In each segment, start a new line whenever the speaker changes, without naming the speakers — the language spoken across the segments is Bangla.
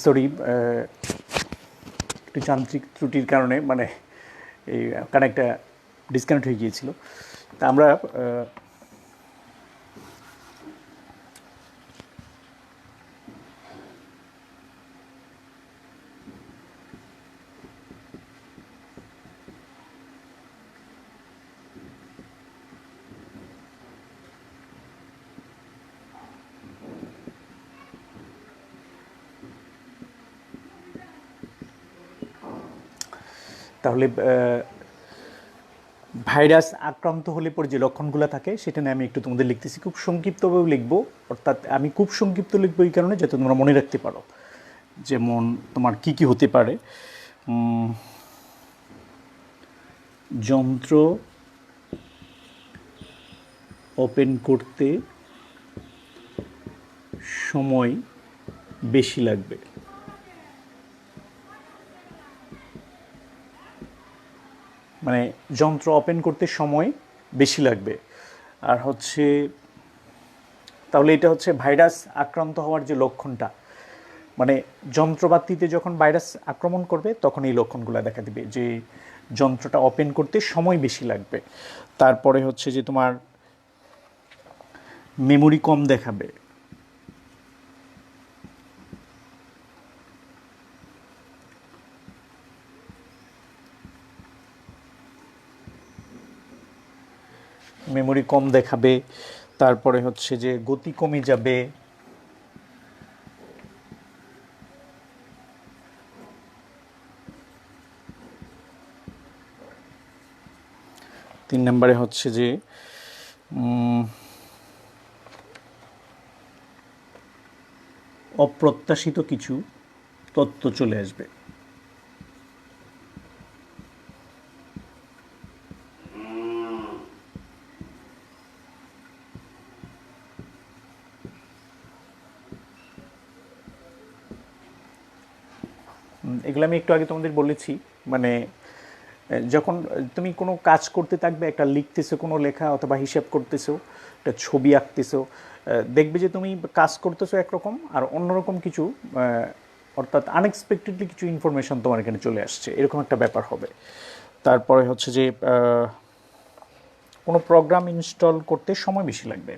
সরি, একটু যান্ত্রিক ত্রুটির কারণে মানে এই কানেক্টটা ডিসকানেক্ট হয়ে গিয়েছিল। তা আমরা তাহলে ভাইরাস আক্রান্ত হলে পরে যে লক্ষণগুলো থাকে সেটা নিয়ে আমি একটু তোমাদের লিখতেছি, খুব সংক্ষিপ্তভাবে লিখবো। অর্থাৎ আমি খুব সংক্ষিপ্ত লিখবো এই কারণে যাতে তোমরা মনে রাখতে পারো। যেমন তোমার কি কি হতে পারে, যন্ত্র ওপেন করতে সময় বেশি লাগবে, মানে যন্ত্র ওপেন করতে সময় বেশি লাগবে। আর হচ্ছে তাহলে এটা হচ্ছে ভাইরাস আক্রান্ত হওয়ার যে লক্ষণটা, মানে যন্ত্রপাতিতে যখন ভাইরাস আক্রমণ করবে তখন এই লক্ষণগুলো দেখা দিবে যে যন্ত্রটা ওপেন করতে সময় বেশি লাগবে। তারপরে হচ্ছে যে তোমার মেমোরি কম দেখাবে, মেমোরি কম দেখাবে। তারপরে হচ্ছে যে গতি কমে যাবে, তিন নম্বরে হচ্ছে যে অপ্রত্যাশিত কিছু তথ্য চলে আসবে। এগুলো আমি একটু আগে তোমাদের বলেছি। মানে যখন তুমি কোনো কাজ করতে থাকবে, একটা লিখতেছো কোনো লেখা অথবা হিসাব করতেছো, একটা ছবি আঁকতেছো, দেখবে যে তুমি কাজ করতেছো একরকম আর অন্যরকম কিছু, অর্থাৎ আনএক্সপেক্টেডলি কিছু ইনফরমেশন তোমার এখানে চলে আসছে, এরকম একটা ব্যাপার হবে। তারপরে হচ্ছে যে কোনো প্রোগ্রাম ইনস্টল করতে সময় বেশি লাগবে।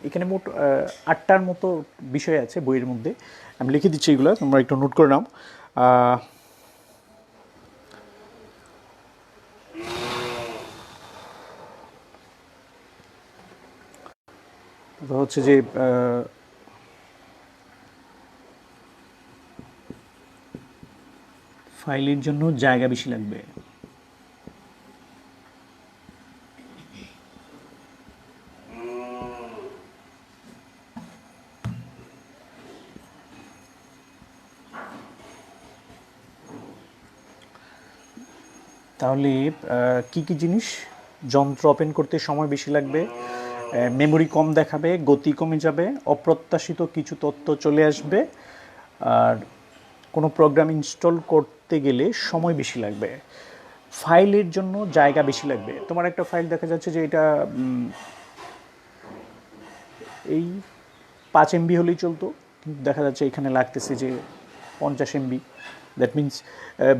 এখানে মোট 8টার মতো বিষয় আছে বইয়ের মধ্যে, আমি লিখে দিচ্ছি এগুলো, তোমরা একটু নোট করে নাও। হচ্ছে যে ফাইলের জন্য জায়গা বেশি লাগবে, তাহলে কি কি জিনিস, যন্ত্র ওপেন করতে সময় বেশি লাগবে, মেমোরি কম দেখাবে, গতি কমে যাবে, অপ্রত্যাশিত কিছু তথ্য চলে আসবে, আর কোনো প্রোগ্রাম ইনস্টল করতে গেলে সময় বেশি লাগবে, ফাইলের জন্য জায়গা বেশি লাগবে। তোমার একটা ফাইল দেখা যাচ্ছে যে এটা এই 5 MB হলেই চলতো, কিন্তু দেখা যাচ্ছে এখানে লাগতেছে যে 50 MB। দ্যাট মিন্স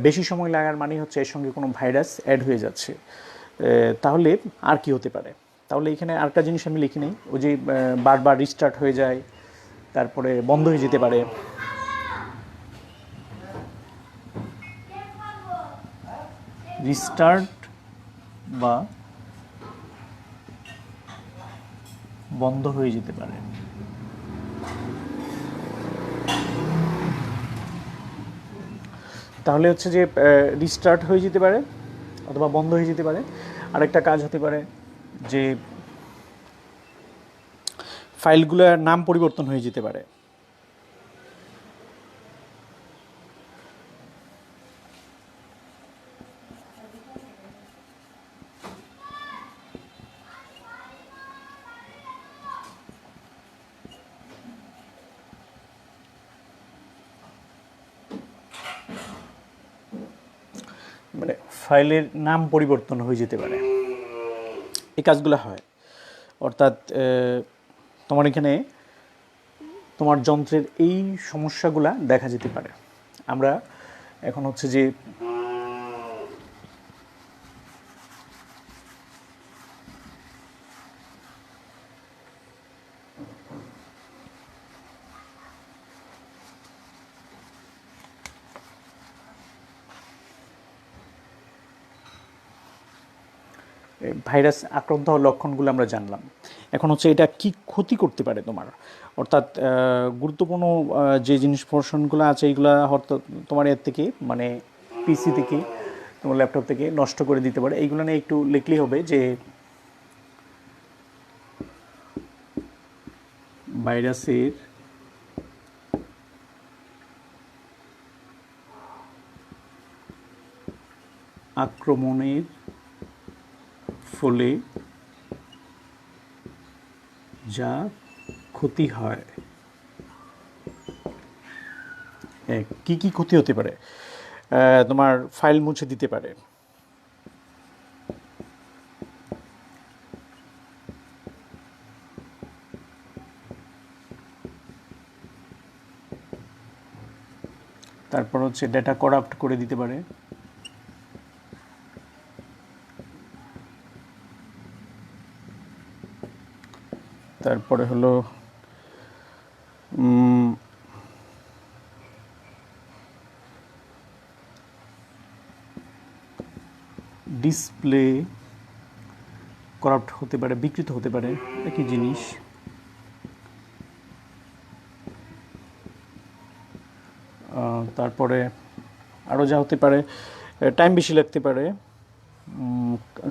বেশি সময় লাগার মানে হচ্ছে এর সঙ্গে কোনো ভাইরাস অ্যাড হয়ে যাচ্ছে। তাহলে আর কি হতে পারে? তাহলে এখানে আরেকটা জিনিস আমি লিখি নেই, ওই যে বারবার রিস্টার্ট হয়ে যায়, তারপরে বন্ধ হয়ে যেতে পারে, রিস্টার্ট বা বন্ধ হয়ে যেতে পারে। তাহলে হচ্ছে যে রিস্টার্ট হয়ে যেতে পারে অথবা বন্ধ হয়ে যেতে পারে। আরেকটা কাজ হতে পারে যে ফাইলগুলোর নাম পরিবর্তন হয়ে যেতে পারে। ফাইলের নাম পরিবর্তন হয়ে যেতে পারে, এই কাজগুলো হয়। অর্থাৎ তোমার এখানে তোমার যন্ত্রের এই সমস্যাগুলা দেখা যেতে পারে। আমরা এখন হচ্ছে যে ভাইরাস আক্রান্ত হওয়ার লক্ষণগুলো আমরা জানলাম। এখন হচ্ছে এটা কি ক্ষতি করতে পারে তোমার, অর্থাৎ গুরুত্বপূর্ণ যে জিনিস পোর্শনগুলো আছে এইগুলো হয়তো তোমার এর থেকে মানে পিসি থেকে তোমার ল্যাপটপ থেকে নষ্ট করে দিতে পারে। এইগুলো নিয়ে একটু লিখলেই হবে যে ভাইরাসের আক্রমণের ফলে যা ক্ষতি হয়। কি কি ক্ষতি হতে পারে? তোমার ফাইল মুছে দিতে পারে, তারপর হচ্ছে ডেটা করাপ্ট করে দিতে পারে, তারপরে হলো ডিসপ্লে করাপ্ট হতে পারে, বিকৃত হতে পারে, একই জিনিস। তারপরে আরও যা হতে পারে, টাইম বেশি লাগতে পারে,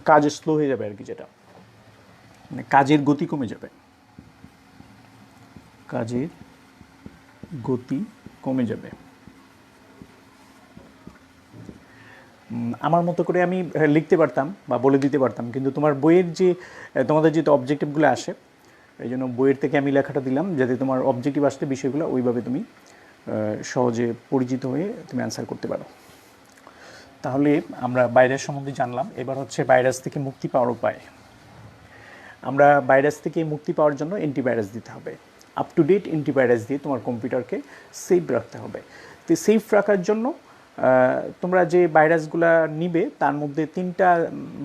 কাজ স্লো হয়ে যাবে আর কি, যেটা মানে কাজের গতি কমে যাবে, কাজের গতি কমে যাবে। আমার মতো করে আমি লিখতে পারতাম বা বলে দিতে পারতাম, কিন্তু তোমার বইয়ের যে তোমাদের যেহেতু অবজেক্টিভগুলো আসে, এই জন্য বইয়ের থেকে আমি লেখাটা দিলাম যাতে তোমার অবজেক্টিভ আসলে বিষয়গুলো ওইভাবে তুমি সহজে পরিচিত হয়ে তুমি অ্যান্সার করতে পারো। তাহলে আমরা ভাইরাস সম্বন্ধে জানলাম। এবার হচ্ছে ভাইরাস থেকে মুক্তি পাওয়ার উপায়। আমরা ভাইরাস থেকে মুক্তি পাওয়ার জন্য অ্যান্টিভাইরাস দিতে হবে। আপ টু ডেট অ্যান্টিভাইরাস দিয়ে তোমার কম্পিউটারকে সেফ রাখতে হবে। তো সেফ রাখার জন্য তোমরা যে ভাইরাসগুলো নিবে তার মধ্যে 3টা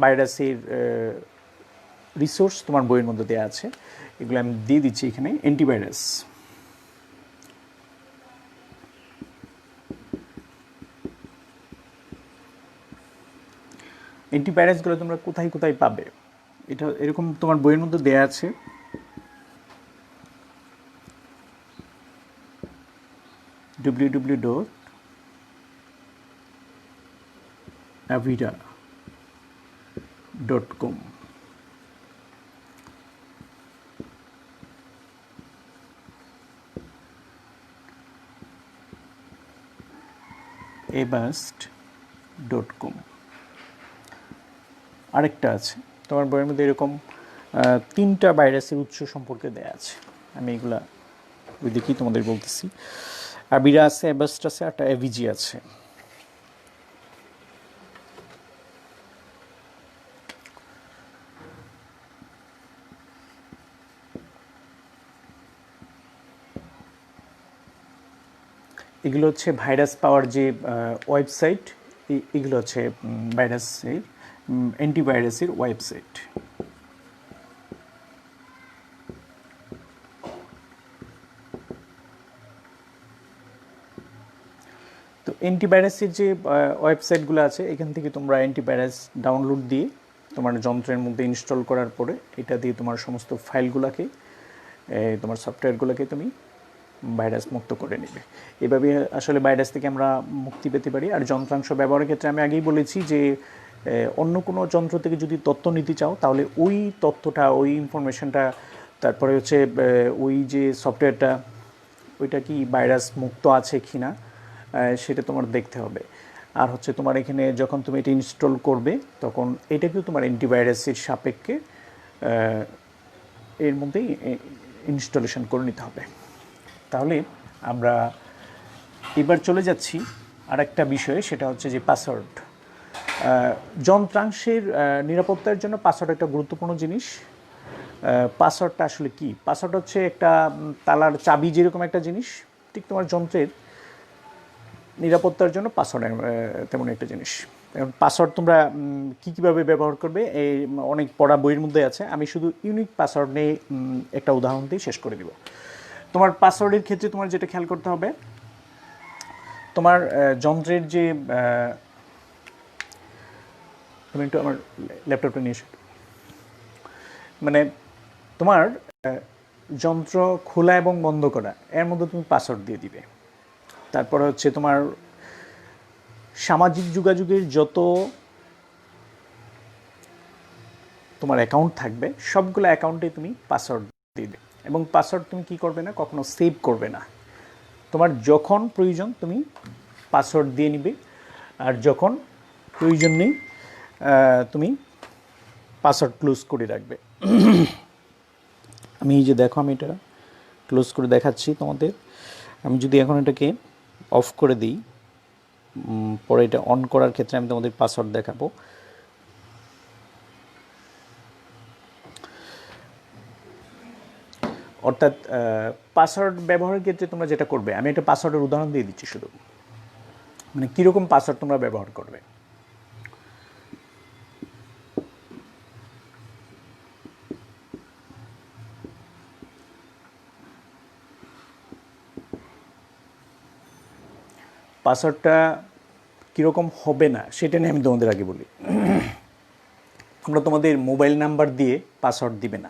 ভাইরাসের রিসোর্স তোমার বইয়ের মধ্যে দেওয়া আছে, এগুলো আমি দিয়ে দিচ্ছি এখানে। অ্যান্টিভাইরাস, অ্যান্টিভাইরাসগুলো তোমরা কোথায় কোথায় পাবে এটা এরকম তোমার বইয়ের মধ্যে দেয়া আছে। www.avida.com avast.com আরেকটা আছে তোমার বইয়ের মধ্যে, এরকম 3টা ভাইরাসের উৎস সম্পর্কে দেয়া আছে। আমি এগুলা ওই দেখি তোমাদের বলতেছি। আবিরা আছে, অ্যাভাস্ট আছে, একটা এভিজি আছে। এগুলো হচ্ছে ভাইরাস পাওয়ার যে ওয়েবসাইট, এগুলো হচ্ছে ভাইরাসের অ্যান্টিভাইরাসের ওয়েবসাইট। তো অ্যান্টিভাইরাসের যে ওয়েবসাইটগুলো আছে এখান থেকে তোমরা অ্যান্টিভাইরাস ডাউনলোড দিয়ে তোমার যন্ত্রের মধ্যে ইনস্টল করার পরে এটা দিয়ে তোমার সমস্ত ফাইলগুলোকে, তোমার সফটওয়্যারগুলোকে তুমি ভাইরাস মুক্ত করে নেবে। এভাবে আসলে ভাইরাস থেকে আমরা মুক্তি পেতে পারি। আর যন্ত্রাংশ ব্যবহারের ক্ষেত্রে আমি আগেই বলেছি যে অন্য কোনো যন্ত্র থেকে যদি তথ্য নিতে চাও তাহলে ওই তথ্যটা, ওই ইনফরমেশনটা, তারপরে হচ্ছে ওই যে সফটওয়্যারটা ওইটা কি ভাইরাস মুক্ত আছে কি না সেটা তোমার দেখতে হবে। আর হচ্ছে তোমার এখানে যখন তুমি এটা ইনস্টল করবে তখন এটাকেও তোমার অ্যান্টিভাইরাসের সাপেক্ষে এর মধ্যেই ইনস্টলেশন করে নিতে হবে। তাহলে আমরা এবার চলে যাচ্ছি আর একটা বিষয়ে, সেটা হচ্ছে যে পাসওয়ার্ড। যন্ত্রাংশের নিরাপত্তার জন্য পাসওয়ার্ড একটা গুরুত্বপূর্ণ জিনিস। পাসওয়ার্ডটা আসলে কি? পাসওয়ার্ড হচ্ছে একটা তালার চাবি যেরকম একটা জিনিস, ঠিক তোমার যন্ত্রের নিরাপত্তার জন্য পাসওয়ার্ড তেমন একটা জিনিস। এখন পাসওয়ার্ড তোমরা কীভাবে ব্যবহার করবে এই অনেক পড়া বইয়ের মধ্যে আছে। আমি শুধু ইউনিক পাসওয়ার্ড নিয়ে একটা উদাহরণ দিয়ে শেষ করে দিব। তোমার পাসওয়ার্ডের ক্ষেত্রে তোমার যেটা খেয়াল করতে হবে, তোমার যন্ত্রের যে তুমি একটু আমার ল্যাপটপটা নিয়ে এসো, মানে তোমার যন্ত্র খোলা এবং বন্ধ করা এর মধ্যে তুমি পাসওয়ার্ড দিয়ে দিবে। তারপরে হচ্ছে তোমার সামাজিক যোগাযোগের যত তোমার অ্যাকাউন্ট থাকবে সবগুলো অ্যাকাউন্টে তুমি পাসওয়ার্ড দিবে, এবং পাসওয়ার্ড তুমি কি করবে না, কখনো সেভ করবে না। তোমার যখন প্রয়োজন তুমি পাসওয়ার্ড দিয়ে নিবে, আর যখন প্রয়োজন নেই তুমি পাসওয়ার্ড ক্লোজ করে রাখবে। আমি এই যে দেখো, আমি এটা ক্লোজ করে দেখাচ্ছি তোমাদের। আমি যদি এখন এটাকে অফ করে দিই, পরে এটা অন করার ক্ষেত্রে আমি তোমাদের পাসওয়ার্ড দেখাবো। অর্থাৎ পাসওয়ার্ড ব্যবহারের ক্ষেত্রে তোমরা যেটা করবে, আমি একটা পাসওয়ার্ডের উদাহরণ দিয়ে দিচ্ছি শুধু, মানে কীরকম পাসওয়ার্ড তোমরা ব্যবহার করবে। পাসওয়ার্ডটা কীরকম হবে না সেটা নিয়ে আমি তোমাদের আগে বলি। তোমরা তোমাদের মোবাইল নাম্বার দিয়ে পাসওয়ার্ড দিবে না,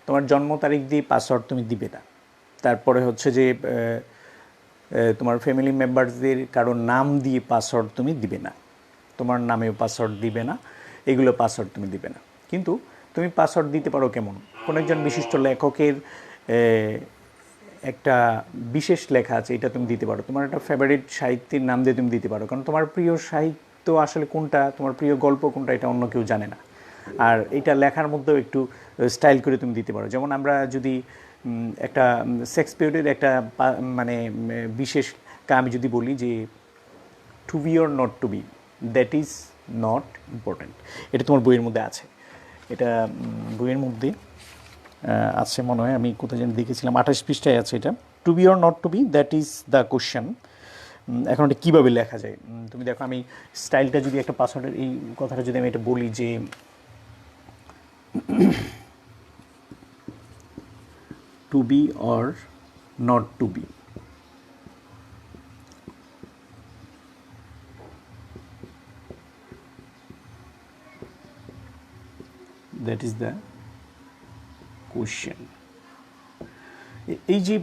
তোমার জন্ম তারিখ দিয়ে পাসওয়ার্ড তুমি দিবে না, তারপরে হচ্ছে যে তোমার ফ্যামিলি মেম্বারসদের কারোর নাম দিয়ে পাসওয়ার্ড তুমি দিবে না, তোমার নামেও পাসওয়ার্ড দিবে না, এগুলো পাসওয়ার্ড তুমি দিবে না। কিন্তু তুমি পাসওয়ার্ড দিতে পারো কেমন, কোনো একজন বিশিষ্ট লেখকের একটা বিশেষ লেখা আছে, এটা তুমি দিতে পারো। তোমার একটা ফেভারিট সাহিত্যের নাম দিয়ে তুমি দিতে পারো, কারণ তোমার প্রিয় সাহিত্য আসলে কোনটা, তোমার প্রিয় গল্প কোনটা, এটা অন্য কেউ জানে না। আর এটা লেখার মধ্যেও একটু স্টাইল করে তুমি দিতে পারো। যেমন আমরা যদি একটা শেক্সপিয়রের একটা মানে বিশেষ আমি যদি বলি যে to be or not to be, that is not important, এটা তোমার বইয়ের মধ্যে আছে। এটা বইয়ের মধ্যে আছে মনে হয়, আমি কোথায় যেন দেখেছিলাম, 28 পৃষ্ঠায় আছে এটা। To be or not to be, that is the question. এখন এটা কীভাবে লেখা যায় তুমি দেখো। আমি স্টাইলটা যদি একটা পাসওয়ার্ডের এই কথাটা যদি আমি এটা বলি যে to be or not to be, that is the question. এই যে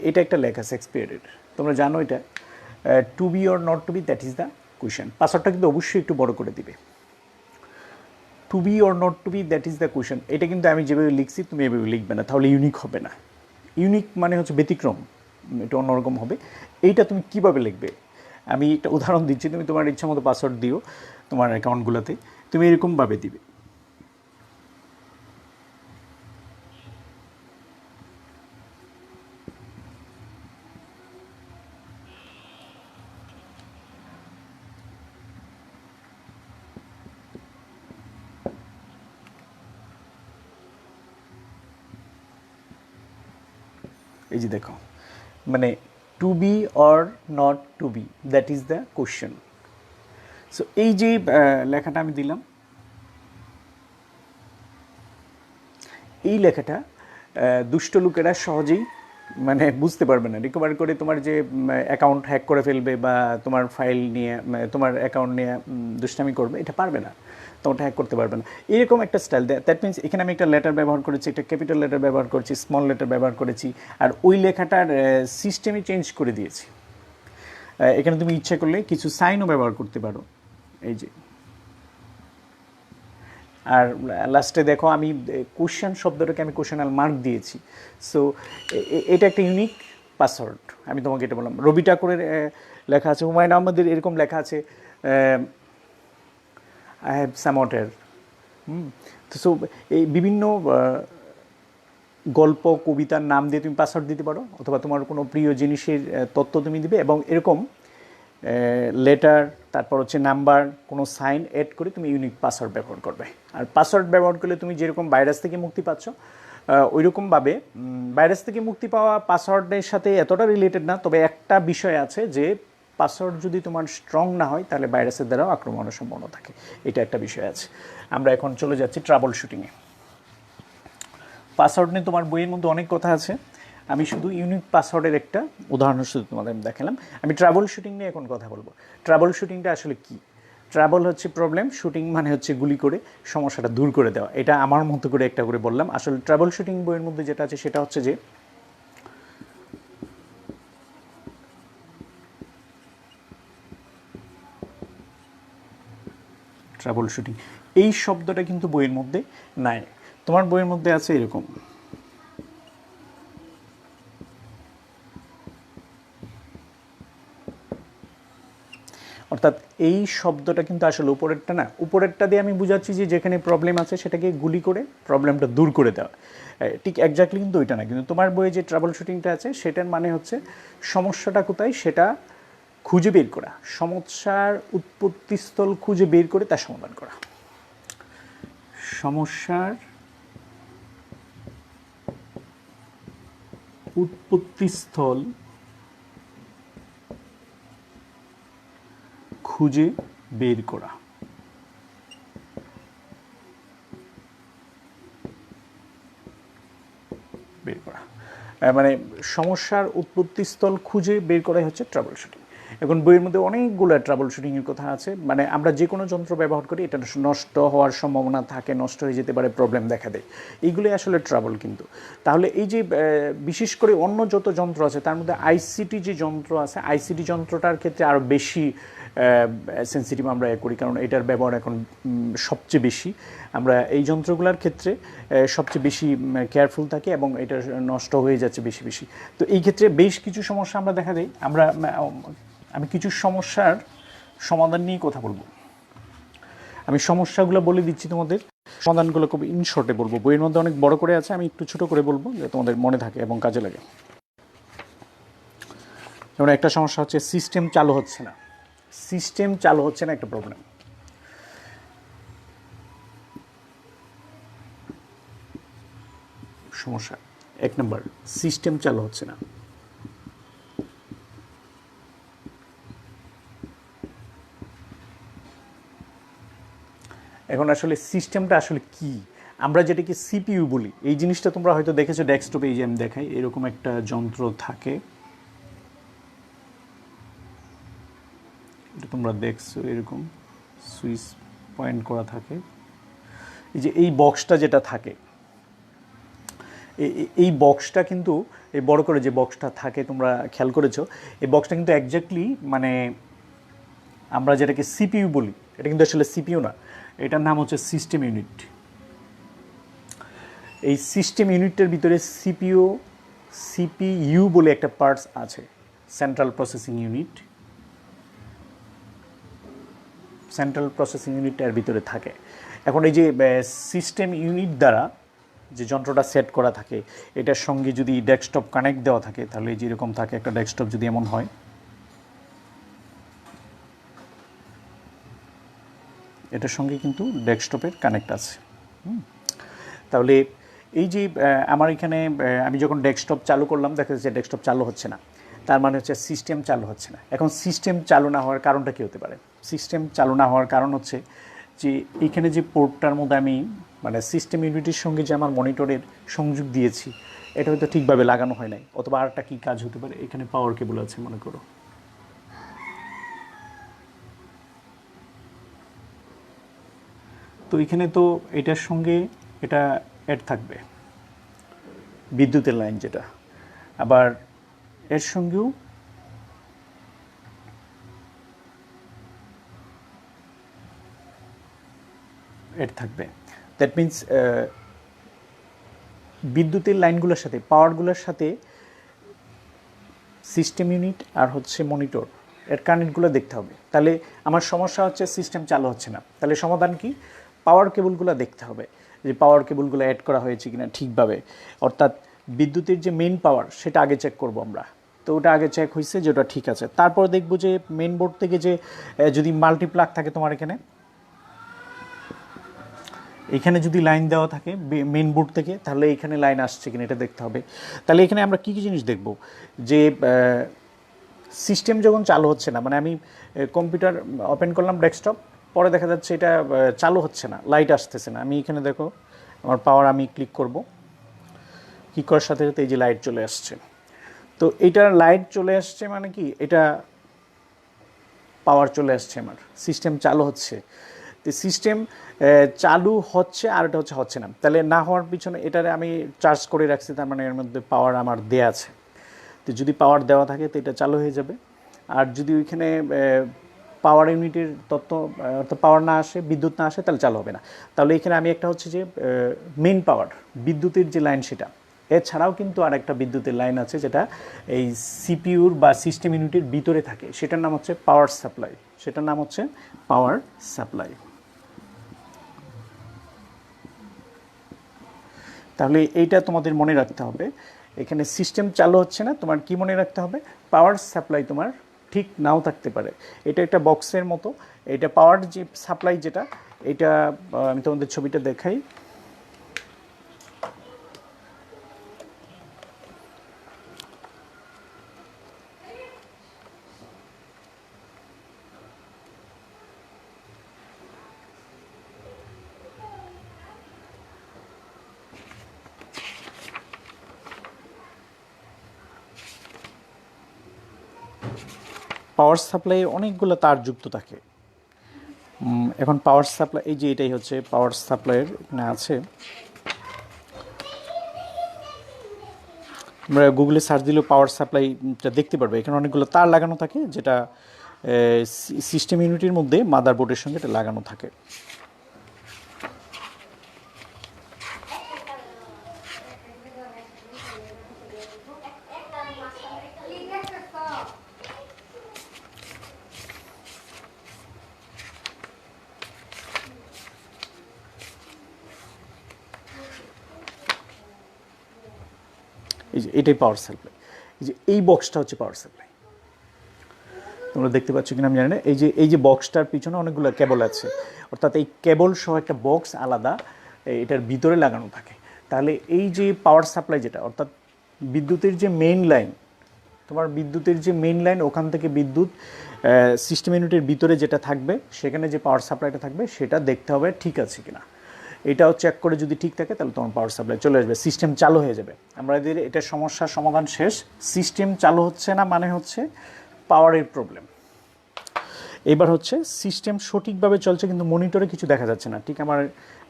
এটা একটা লেখা শেক্সপিয়ারের, তোমরা জানো এটা to be or not to be, that is the question. পাসওয়ার্ডটা কিন্তু অবশ্যই একটু বড় করে দিবে। To be or not to be, that is the question, এটা কিন্তু আমি যেভাবে লিখছি তুমি এভাবে লিখবে না, তাহলে ইউনিক হবে না। ইউনিক মানে হচ্ছে ব্যতিক্রম, এটা অন্যরকম হবে। এইটা তুমি কীভাবে লিখবে, আমি একটা উদাহরণ দিচ্ছি। তুমি তোমার ইচ্ছা মতো পাসওয়ার্ড দিও তোমার অ্যাকাউন্টগুলোতে, তুমি এরকমভাবে দিবে। এই যে দেখো, মানে to be or not to be, that is the question. So এই যে লেখাটা আমি দিলাম, এই লেখাটা দুষ্ট লোকেরা সহজেই মানে বুঝতে পারবে না, রিকভার করে তোমার যে অ্যাকাউন্ট হ্যাক করে ফেলবে বা তোমার ফাইল নিয়ে তোমার অ্যাকাউন্ট নিয়ে দুষ্টামি করবে, এটা পারবে না, তোমারটা হ্যাক করতে পারবে না। এরকম একটা স্টাইল, দ্যাট মিনস এখানে আমি একটা লেটার ব্যবহার করেছি, একটা ক্যাপিটাল লেটার ব্যবহার করেছি, স্মল লেটার ব্যবহার করেছি, আর ওই লেখাটার সিস্টেমই চেঞ্জ করে দিয়েছি। এখানে তুমি ইচ্ছা করলে কিছু সাইনও ব্যবহার করতে পারো, এই যে। আর লাস্টে দেখো আমি কোশ্চেন শব্দটাকে আমি কোশ্চেনাল মার্ক দিয়েছি। সো এটা একটা ইউনিক পাসওয়ার্ড, আমি তোমাকে এটা বললাম। রবি ঠাকুরের লেখা আছে, হুমায়ুন আহমেদের এরকম লেখা আছে আই হ্যাভ সাম ওয়াটার। তো সো এই বিভিন্ন গল্প কবিতার নাম দিয়ে তুমি পাসওয়ার্ড দিতে পারো, অথবা তোমার কোনো প্রিয় জিনিসের তথ্য তুমি দিবে, এবং এরকম লেটার, তারপর হচ্ছে নাম্বার, কোনো সাইন অ্যাড করে তুমি ইউনিক পাসওয়ার্ড ব্যবহার করবে। আর পাসওয়ার্ড ব্যবহার করলে তুমি যেরকম ভাইরাস থেকে মুক্তি পাচ্ছ, ওইরকমভাবে ভাইরাস থেকে মুক্তি পাওয়া পাসওয়ার্ডের সাথে এতটা রিলেটেড না, তবে একটা বিষয় আছে যে পাসওয়ার্ড যদি তোমার স্ট্রং না হয় তাহলে ভাইরাসের দ্বারাও আক্রমণের সম্ভাবনা থাকে, এটা একটা বিষয় আছে। আমরা এখন চলে যাচ্ছি ট্রাবল শুটিংয়ে। পাসওয়ার্ড নিয়ে তোমার বইয়ের মধ্যে অনেক কথা আছে, আমি শুধু ইউনিক পাসওয়ার্ডের একটা উদাহরণ শুধু তোমাদের দেখালাম। আমি ট্রাবল শুটিং নিয়ে এখন কথা বলবো। ট্রাবল শুটিংটা আসলে কী? ট্রাবল হচ্ছে প্রবলেম, শুটিং মানে হচ্ছে গুলি করে সমস্যাটা দূর করে দেওয়া। এটা আমার মতো করে একটা করে বললাম। আসলে ট্রাবল শুটিং বইয়ের মধ্যে যেটা আছে সেটা হচ্ছে যে ট্রাবল শুটিং এই শব্দটা কিন্তু বইয়ের মধ্যে নাই, তোমার বইয়ের মধ্যে আছে এরকম। অর্থাৎ এই শব্দটা কিন্তু আসলে উপরেরটা না, উপরেরটা দিয়ে আমি বুঝাচ্ছি যে যেখানে প্রবলেম আছে সেটাকে গুলি করে প্রবলেমটা দূর করে দেওয়া, ঠিক একজাক্টলি কিন্তু ওইটা না। কিন্তু তোমার বইয়ে যে ট্রাবল শুটিংটা আছে সেটার মানে হচ্ছে সমস্যাটা কোথায় সেটা খুঁজে বের করা, সমস্যার উৎপত্তিস্থল খুঁজে বের করে তার সমাধান করা। সমস্যার উৎপত্তিস্থল খুঁজে বের করা। মানে সমস্যার উৎপত্তিস্থল খুঁজে বের করাই হচ্ছে ট্রাবল শুটিং। এখন বইয়ের মধ্যে অনেকগুলো ট্রাবল শুটিংয়ের কথা আছে, মানে আমরা যে কোনো যন্ত্র ব্যবহার করি এটা নষ্ট হওয়ার সম্ভাবনা থাকে, নষ্ট হয়ে যেতে পারে, প্রবলেম দেখা দেয়, এইগুলোই আসলে ট্রাবল। কিন্তু তাহলে এই যে বিশেষ করে অন্য যত যন্ত্র আছে তার মধ্যে আইসিটি যে যন্ত্র আছে, আইসিটি যন্ত্রটার ক্ষেত্রে আরও বেশি সেন্সিটিভ আমরা করি, কারণ এটার ব্যবহার এখন সবচেয়ে বেশি। আমরা এই যন্ত্রগুলোর ক্ষেত্রে সবচেয়ে বেশি কেয়ারফুল থাকি এবং এটা নষ্ট হয়ে যাচ্ছে বেশি বেশি। তো এই ক্ষেত্রে বেশ কিছু সমস্যা আমরা দেখা দেয়। আমি কিছু সমস্যার সমাধান নিয়ে কথা বলবো। আমি সমস্যাগুলো বলে দিচ্ছি তোমাদের, সমাধানগুলো খুব ইনশর্টে বলবো। বইয়ের মধ্যে অনেক বড় করে আছে, আমি একটু ছোট করে বলবো যে তোমাদের মনে থাকে এবং কাজে লাগে। যেমন একটা সমস্যা হচ্ছে সিস্টেম চালু হচ্ছে না। সিস্টেম চালু হচ্ছে না একটা প্রবলেম। সমস্যা 1 নম্বর, সিস্টেম চালু হচ্ছে না। এখন আসলে সিস্টেমটা আসলে কি, আমরা যেটাকে সিপিইউ বলি, এই জিনিসটা তোমরা হয়তো দেখেছো ডেস্কটপে, এই যে আমি দেখাই, এরকম একটা যন্ত্র থাকে, এটা তোমরা দেখছো, এরকম সুইচ পয়েন্ট করা থাকে। এই যে এই বক্সটা যেটা থাকে, এই বক্সটা কিন্তু এই বড় করে যে বক্সটা থাকে তোমরা খেয়াল করেছো, এই বক্সটা কিন্তু একজাক্টলি মানে আমরা যেটাকে সিপিইউ বলি এটা কিন্তু আসলে সিপিইউ না, এটার নাম হচ্ছে সিস্টেম ইউনিট। এই সিস্টেম ইউনিটের ভিতরে সিপিইউ বলে একটা পার্টস আছে, central processing unit. Central processing ইউনিটের ভিতরে থাকে। এখন এই যে সিস্টেম ইউনিট দ্বারা যে যন্ত্রটা সেট করা থাকে, এটার সঙ্গে যদি ডেস্কটপ কানেক্ট দেওয়া থাকে, তাহলে এই যেরকম থাকে একটা ডেস্কটপ যদি এমন হয়, এটার সঙ্গে কিন্তু ডেস্কটপের কানেক্ট আছে। তাহলে এই যে আমার এখানে আমি যখন ডেস্কটপ চালু করলাম, দেখা যাচ্ছে ডেস্কটপ চালু হচ্ছে না, তার মানে হচ্ছে সিস্টেম চালু হচ্ছে না। এখন সিস্টেম চালু না হওয়ার কারণটা কী হতে পারে? সিস্টেম চালু না হওয়ার কারণ হচ্ছে যে এইখানে যে পোর্টটার মধ্যে আমি মানে সিস্টেম ইউনিটের সঙ্গে যে আমার মনিটরের সংযোগ দিয়েছি, এটা হয়তো ঠিকভাবে লাগানো হয় নাই, অথবা আরেকটা কী কাজ হতে পারে, এখানে পাওয়ার কেবল আছে মনে করো, তো এখানে তো এটার সঙ্গে এটা অ্যাড থাকবে, বিদ্যুতের লাইন যেটা, আবার এর সঙ্গেও অ্যাড থাকবে। দ্যাট মিন্স বিদ্যুতের লাইনগুলোর সাথে, পাওয়ারগুলোর সাথে সিস্টেম ইউনিট আর হচ্ছে মনিটর এর কানেক্টগুলো দেখতে হবে। তাহলে আমার সমস্যা হচ্ছে সিস্টেম চালু হচ্ছে না, তাহলে সমাধান কি? পাওয়ার কেবলগুলো দেখতে হবে যে পাওয়ার কেবলগুলো অ্যাড করা হয়েছে কিনা ঠিকভাবে, অর্থাৎ বিদ্যুতের যে মেইন পাওয়ার সেটা আগে চেক করব আমরা, তো ওটা আগে চেক হয়েছে যে ওটা ঠিক আছে। তারপর দেখবো যে মেন বোর্ড থেকে যে যদি মাল্টিপ্লাগ থাকে তোমার এখানে যদি লাইন দেওয়া থাকে মেন বোর্ড থেকে, তাহলে এখানে লাইন আসছে কিনা এটা দেখতে হবে। তাহলে এখানে আমরা কী কী জিনিস দেখব, যে সিস্টেম যখন চালু হচ্ছে না, মানে আমি কম্পিউটার ওপেন করলাম ডেস্কটপ, পরে দেখা যাচ্ছে এটা চালু হচ্ছে না, লাইট আসতেছে না। আমি এখানে দেখো আমার পাওয়ার, আমি ক্লিক করব, ক্লিক করার সাথে সাথে এই যে লাইট চলে আসছে। তো এটার লাইট চলে আসছে মানে কি, এটা পাওয়ার চলে আসছে, আমার সিস্টেম চালু হচ্ছে। তো সিস্টেম চালু হচ্ছে আর এটা হচ্ছে না, তাহলে না হওয়ার পিছনে এটারে আমি চার্জ করে রাখছি, তার মানে এর মধ্যে পাওয়ার আমার দেয়া আছে। তো যদি পাওয়ার দেওয়া থাকে তো এটা চালু হয়ে যাবে। আর যদি ওইখানে পাওয়ার ইউনিটের তথ্য অর্থাৎ পাওয়ার না আসে, বিদ্যুৎ না আসে, তাহলে চালু হবে না। তাহলে এখানে আমি একটা হচ্ছে যে মেইন পাওয়ার, বিদ্যুতের যে লাইন সেটা, এছাড়াও কিন্তু আর একটা বিদ্যুতের লাইন আছে যেটা এই সিপিইউর বা সিস্টেম ইউনিটের ভিতরে থাকে, সেটার নাম হচ্ছে পাওয়ার সাপ্লাই। সেটার নাম হচ্ছে পাওয়ার সাপ্লাই। তাহলে এইটা তোমাদের মনে রাখতে হবে। এখানে সিস্টেম চালু হচ্ছে না, তোমার কি মনে রাখতে হবে, পাওয়ার সাপ্লাই তোমার ঠিক নাও থাকতে পারে। এটা একটা বক্সের মতো, এটা পাওয়ার যে সাপ্লাই যেটা, এটা আমি তোমাদের ছবিটা দেখাই। পাওয়ার সাপ্লাই অনেকগুলো তার যুক্ত থাকে। এখন পাওয়ার সাপ্লাই, এই যে এটাই হচ্ছে পাওয়ার সাপ্লাইয়ের, এখানে আছে, আমরা গুগলে সার্চ দিলেও পাওয়ার সাপ্লাইটা দেখতে পারবে। এখানে অনেকগুলো তার লাগানো থাকে, যেটা সিস্টেম ইউনিটের মধ্যে মাদারবোর্ডের সঙ্গে এটা লাগানো থাকে। এই যে এটাই পাওয়ার সাপ্লাই, এই যে এই বক্সটা হচ্ছে পাওয়ার সাপ্লাই। তোমরা দেখতে পাচ্ছ কিনা আমি জানি না, এই যে বক্সটার পিছনে অনেকগুলো কেবল আছে, অর্থাৎ এই কেবল সহ একটা বক্স আলাদা এটার ভিতরে লাগানো থাকে। তাহলে এই যে পাওয়ার সাপ্লাই যেটা, অর্থাৎ বিদ্যুতের যে মেইন লাইন, তোমার বিদ্যুতের যে মেইন লাইন, ওখান থেকে বিদ্যুৎ সিস্টেম ইউনিটের ভিতরে যেটা থাকবে, সেখানে যে পাওয়ার সাপ্লাইটা থাকবে সেটা দেখতে হবে ঠিক আছে কিনা। এটাও চেক করে যদি ঠিক থাকে তাহলে তোমার পাওয়ার সাপ্লাই চলে আসবে, সিস্টেম চালু হয়ে যাবে। আমাদের এটা সমস্যার সমাধান শেষ। সিস্টেম চালু হচ্ছে না মানে হচ্ছে পাওয়ারের প্রবলেম। এবার হচ্ছে সিস্টেম সঠিকভাবে চলছে কিন্তু মনিটরে কিছু দেখা যাচ্ছে না। ঠিক আমার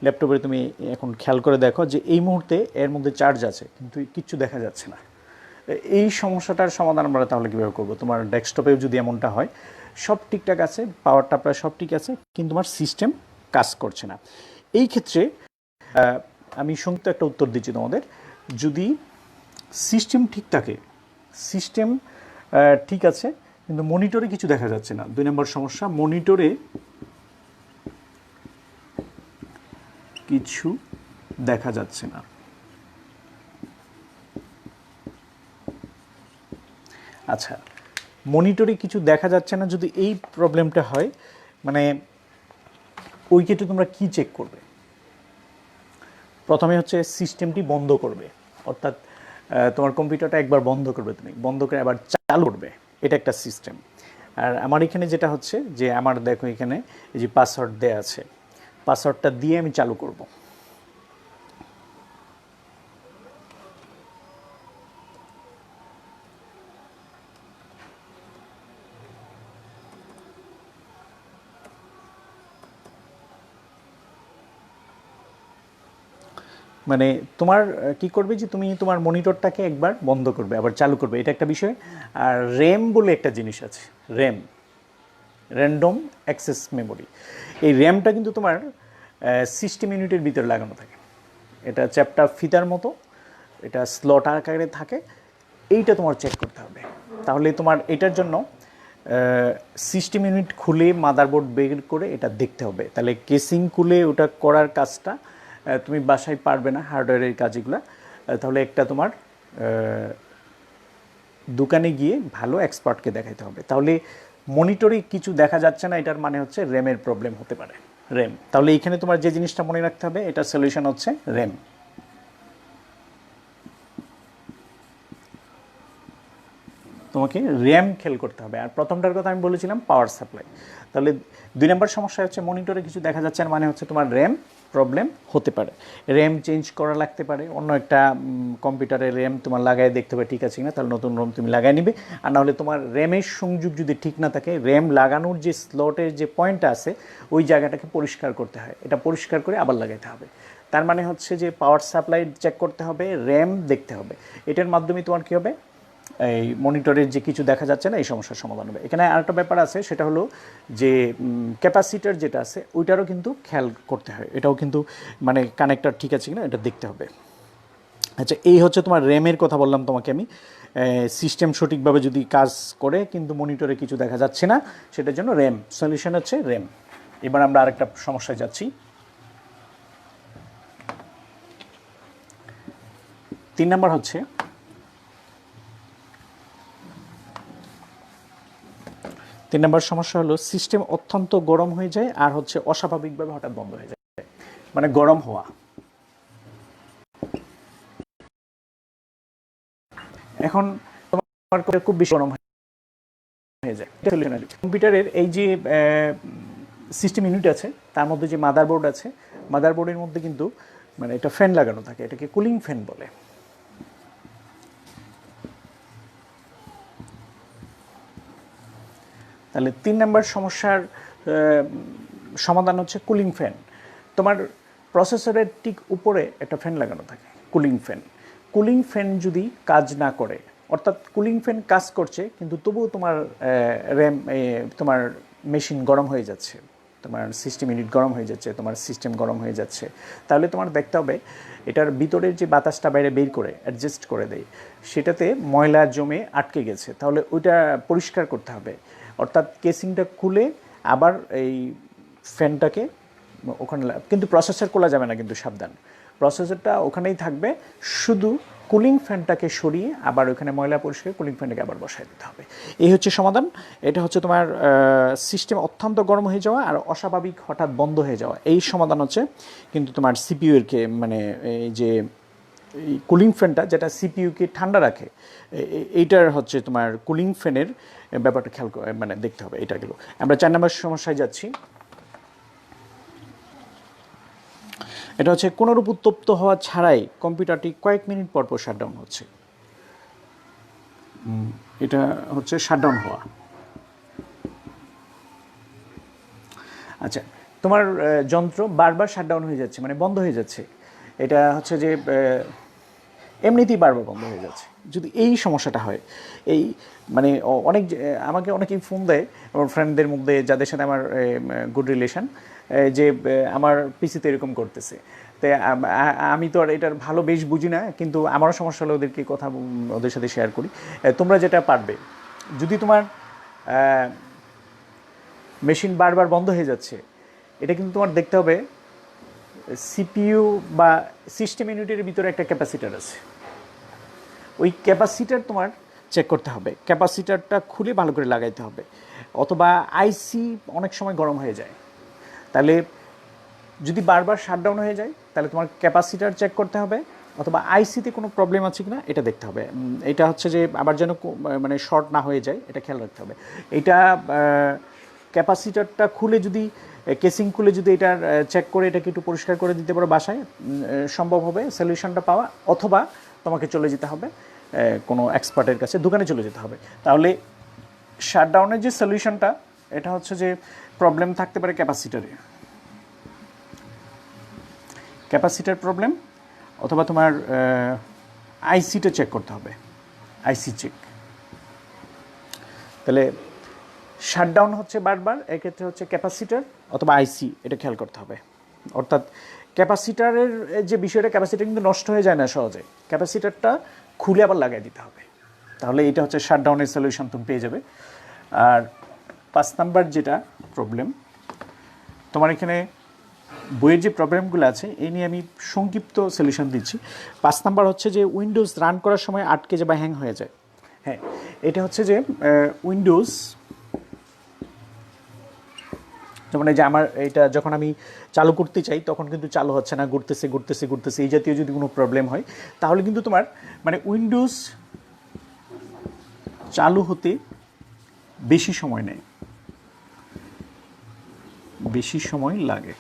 ল্যাপটপে তুমি এখন খেয়াল করে দেখো যে এই মুহূর্তে এর মধ্যে চার্জ আছে কিন্তু কিচ্ছু দেখা যাচ্ছে না। এই সমস্যাটার সমাধান আমরা তাহলে কীভাবে করবো? তোমার ডেস্কটপেও যদি এমনটা হয়, সব ঠিকঠাক আছে, পাওয়ারটা প্রায় সব ঠিক আছে, কিন্তু তোমার সিস্টেম কাজ করছে না। এই ক্ষেত্রে আমি সংক্ষিপ্ত একটা উত্তর দিচ্ছি তোমাদের। যদি সিস্টেম ঠিক থাকে, সিস্টেম ঠিক আছে কিন্তু মনিটরে কিছু দেখা যাচ্ছে না, 2 নম্বর সমস্যা, মনিটরে কিছু দেখা যাচ্ছে না। আচ্ছা, মনিটরে কিছু দেখা যাচ্ছে না যদি এই প্রবলেমটা হয়, মানে ওই ক্ষেত্রে তোমরা কি চেক করবে? প্রথমে হচ্ছে সিস্টেমটি বন্ধ করবে, অর্থাৎ তোমার কম্পিউটারটা একবার বন্ধ করবে, তুমি বন্ধ করে আবার চালু করবে, এটা একটা সিস্টেম। আর আমার এখানে যেটা হচ্ছে যে আমার দেখো এখানে এই যে পাসওয়ার্ড দেওয়া আছে, পাসওয়ার্ডটা দিয়ে আমি চালু করব। মানে তোমার কি করবে যে তুমি তোমার মনিটরটাকে একবার বন্ধ করবে আবার চালু করবে, এটা একটা বিষয়। আর র্যাম বলে একটা জিনিস আছে, র্যাম, র্যান্ডম অ্যাক্সেস মেমোরি। এই র্যামটা কিন্তু তোমার সিস্টেম ইউনিটের ভিতরে লাগানো থাকে, এটা চ্যাপ্টার ফিতার মতো, এটা স্লট আকারে থাকে। এইটা তোমার চেক করতে হবে। তাহলে তোমার এটার জন্য সিস্টেম ইউনিট খুলে মাদারবোর্ড বের করে এটা দেখতে হবে। তাহলে কেসিং খুলে ওটা করার কাজটা তুমি বাসায় পারবে না, হার্ডওয়্যারের কাজগুলো। তাহলে একটা তোমার দোকানে গিয়ে ভালো এক্সপার্টকে দেখাতে হবে। তাহলে মনিটরে কিছু দেখা যাচ্ছে না, এটার মানে হচ্ছে র্যামের প্রবলেম হতে পারে, র্যাম। তাহলে এইখানে তোমার যে জিনিসটা মনে রাখতে হবে, এটার সলিউশন হচ্ছে র্যাম। তোমাকে র্যাম খেল করতে হবে। আর প্রথমটার কথা আমি বলেছিলাম পাওয়ার সাপ্লাই। তাহলে 2 নম্বর সমস্যা হচ্ছে মনিটরে কিছু দেখা যাচ্ছে না, মানে হচ্ছে তোমার র্যাম প্রবলেম হতে পারে, র্যাম চেঞ্জ করা লাগতে পারে, অন্য একটা কম্পিউটারে র্যাম তোমার লাগাই দেখতে হবে ঠিক আছে কিনা, তাহলে নতুন র্যাম তুমি লাগাই নিবে। আর না হলে তোমার র্যামের সংযোগ যদি ঠিক না থাকে, র্যাম লাগানোর যে স্লটের যে পয়েন্টটা আছে ওই জায়গাটাকে পরিষ্কার করতে হয়, এটা পরিষ্কার করে আবার লাগাইতে হবে। তার মানে হচ্ছে যে পাওয়ার সাপ্লাই চেক করতে হবে, র্যাম দেখতে হবে, এটার মাধ্যমে তোমার কী হবে, এই মনিটরের যে কিছু দেখা যাচ্ছে না এই সমস্যার সমাধান হবে। এখানে আরেকটা ব্যাপার আছে, সেটা হলো যে ক্যাপাসিটার যেটা আছে ওইটারও কিন্তু খেয়াল করতে হয়, এটাও কিন্তু মানে কানেক্টর ঠিক আছে কিনা এটা দেখতে হবে। আচ্ছা, এই হচ্ছে তোমার র্যামের কথা বললাম তোমাকে আমি। সিস্টেম সঠিকভাবে যদি কাজ করে কিন্তু মনিটরে কিছু দেখা যাচ্ছে না, সেটার জন্য র্যাম, সলিউশন হচ্ছে র্যাম। এবার আমরা আরেকটা সমস্যায় যাচ্ছি। 3 নম্বর হচ্ছে, 3 নম্বর সমস্যা হলো সিস্টেম অত্যন্ত গরম হয়ে যায় আর হচ্ছে অস্বাভাবিকভাবে হঠাৎ বন্ধ হয়ে যায়, মানে গরম হওয়া। এখন তোমার খুব বেশি গরম হয়ে যায়, কম্পিউটারের এই যে সিস্টেম ইউনিট আছে তার মধ্যে যে মাদারবোর্ড আছে, মাদারবোর্ডের মধ্যে কিন্তু মানে একটা ফ্যান লাগানো থাকে, এটাকে কুলিং ফ্যান বলে। তাহলে 3 নম্বর সমস্যার সমাধান হচ্ছে কুলিং ফ্যান। তোমার প্রসেসরের ঠিক উপরে একটা ফ্যান লাগানো থাকে, কুলিং ফ্যান। কুলিং ফ্যান যদি কাজ না করে, অর্থাৎ কুলিং ফ্যান কাজ করছে কিন্তু তবুও তোমার র্যাম, তোমার মেশিন গরম হয়ে যাচ্ছে, তোমার সিস্টেম ইউনিট গরম হয়ে যাচ্ছে, তোমার সিস্টেম গরম হয়ে যাচ্ছে, তাহলে তোমার দেখতে হবে এটার ভিতরের যে বাতাসটা বাইরে বের করে অ্যাডজাস্ট করে দেয়, সেটাতে ময়লা জমে আটকে গেছে, তাহলে ওইটা পরিষ্কার করতে হবে। অর্থাৎ কেসিংটা খুলে আবার এই ফ্যানটাকে ওখানে, কিন্তু প্রসেসর খোলা যাবে না, কিন্তু সাবধান, প্রসেসরটা ওখানেই থাকবে, শুধু কুলিং ফ্যানটাকে সরিয়ে আবার ওখানে ময়লা পরিষ্কার কুলিং ফ্যানটাকে আবার বসায় দিতে হবে। এই হচ্ছে সমাধান। এটা হচ্ছে তোমার সিস্টেম অত্যন্ত গরম হয়ে যাওয়া আর অস্বাভাবিক হঠাৎ বন্ধ হয়ে যাওয়া, এই সমাধান হচ্ছে কিন্তু তোমার সিপিইউরকে, মানে এই যে এই কুলিং ফ্যানটা যেটা সিপিইউকে ঠান্ডা রাখে, এইটার হচ্ছে তোমার কুলিং ফ্যানের ব্যাপারটা খেয়াল মানে দেখতে হবে। এটা গেল। আমরা 4 নম্বর সমস্যায় যাচ্ছি। এটা হচ্ছে কোনোরূপ উত্তপ্ত হওয়া ছাড়াই কম্পিউটারটি কয়েক মিনিট পর পর শাটডাউন হচ্ছে। এটা হচ্ছে শাটডাউন হওয়া। আচ্ছা, তোমার যন্ত্র বারবার শাটডাউন হয়ে যাচ্ছে, মানে বন্ধ হয়ে যাচ্ছে, এটা হচ্ছে যে এমনিতেই বারবার বন্ধ হয়ে যাচ্ছে। যদি এই সমস্যাটা হয়, এই মানে অনেক আমাকে অনেকেই ফোন দেয় আমার ফ্রেন্ডদের মধ্যে যাদের সাথে আমার গুড রিলেশন, যে আমার পিসিতে এরকম করতেছে। তাই আমি তো আর এটার ভালো বেশ বুঝি না, কিন্তু আমারও সমস্যা হলে ওদেরকে কথা ওদের সাথে শেয়ার করি। তোমরা যেটা পারবে, যদি তোমার মেশিন বারবার বন্ধ হয়ে যাচ্ছে, এটা কিন্তু তোমার দেখতে হবে সিপিইউ বা সিস্টেম ইউনিটের ভিতরে একটা ক্যাপাসিটার আছে, ওই ক্যাপাসিটার তোমার চেক করতে হবে, ক্যাপাসিটারটা খুলে ভালো করে লাগাইতে হবে। অথবা আইসি অনেক সময় গরম হয়ে যায়, তাহলে যদি বারবার শাটডাউন হয়ে যায় তাহলে তোমার ক্যাপাসিটার চেক করতে হবে, অথবা আইসিতে কোনো প্রবলেম আছে কি না এটা দেখতে হবে। এটা হচ্ছে যে আবার যেন মানে শর্ট না হয়ে যায় এটা খেয়াল রাখতে হবে। এটা ক্যাপাসিটারটা খুলে যদি, কেসিং খুলে যদি এটার চেক করে এটাকে একটু পরিষ্কার করে দিতে পারো বাসায়, সম্ভব হবে সলিউশনটা পাওয়া। অথবা তোমাকে চলে যেতে হবে কোনো এক্সপার্টের কাছে, দোকানে চলে যেতে হবে। তাহলে শাটডাউনের যে সলিউশনটা, এটা হচ্ছে যে প্রবলেম থাকতে পারে ক্যাপাসিটারে, ক্যাপাসিটার প্রবলেম, অথবা তোমার আইসিটা চেক করতে হবে, আইসি চেক। তাহলে শাটডাউন হচ্ছে বারবার, এক্ষেত্রে হচ্ছে ক্যাপাসিটার অথবা আইসি, এটা খেয়াল করতে হবে। অর্থাৎ ক্যাপাসিটারের যে বিষয়টা, ক্যাপাসিটার কিন্তু নষ্ট হয়ে যায় না সহজে, ক্যাপাসিটারটা খুলে আবার লাগিয়ে দিতে হবে, তাহলে এটা হচ্ছে শাটডাউনের সলিউশন তুমি পেয়ে যাবে। আর 5 নাম্বার যেটা প্রবলেম, তোমার এখানে বইয়ের যে প্রবলেমগুলো আছে এই নিয়ে আমি সংক্ষিপ্ত সলিউশন দিচ্ছি। 5 নাম্বার হচ্ছে যে উইন্ডোজ রান করার সময় আটকে যায় বা হ্যাং হয়ে যায়। হ্যাঁ, এটা হচ্ছে যে উইন্ডোজ, যেমন এই যে আমার এটা যখন আমি চালু করতে চাই তখন কিন্তু চালু হচ্ছে না, ঘুরতেছে ঘুরতেছে ঘুরতেছে, এই জাতীয় যদি কোনো প্রবলেম হয় তাহলে কিন্তু তোমার মানে উইন্ডোজ চালু হতে বেশি সময় নেয়, বেশি সময় লাগে।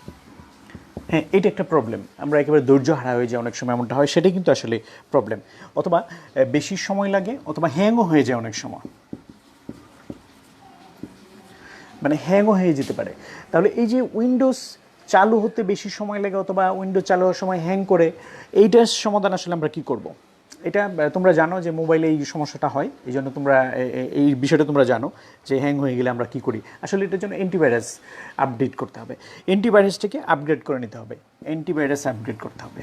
হ্যাঁ, এটা একটা প্রবলেম, আমরা একেবারে ধৈর্য হারা হয়ে যায় অনেক সময়, এমনটা হয়, সেটাই কিন্তু আসলে প্রবলেম। অথবা বেশি সময় লাগে, অথবা হ্যাংও হয়ে যায় অনেক সময়, মানে হ্যাংও হয়ে যেতে পারে। তাহলে এই যে উইন্ডোজ চালু হতে বেশি সময় লাগে অথবা উইন্ডোজ চালু হওয়ার সময় হ্যাং করে, এইটার সমাধান আসলে আমরা কি করব? এটা তোমরা জানো যে মোবাইলে এই সমস্যাটা হয়, এই জন্য তোমরা এই বিষয়টা তোমরা জানো যে হ্যাং হয়ে গেলে আমরা কি করি। আসলে এটার জন্য অ্যান্টিভাইরাস আপডেট করতে হবে, অ্যান্টিভাইরাসটাকে আপগ্রেড করে নিতে হবে, অ্যান্টিভাইরাস আপগ্রেড করতে হবে।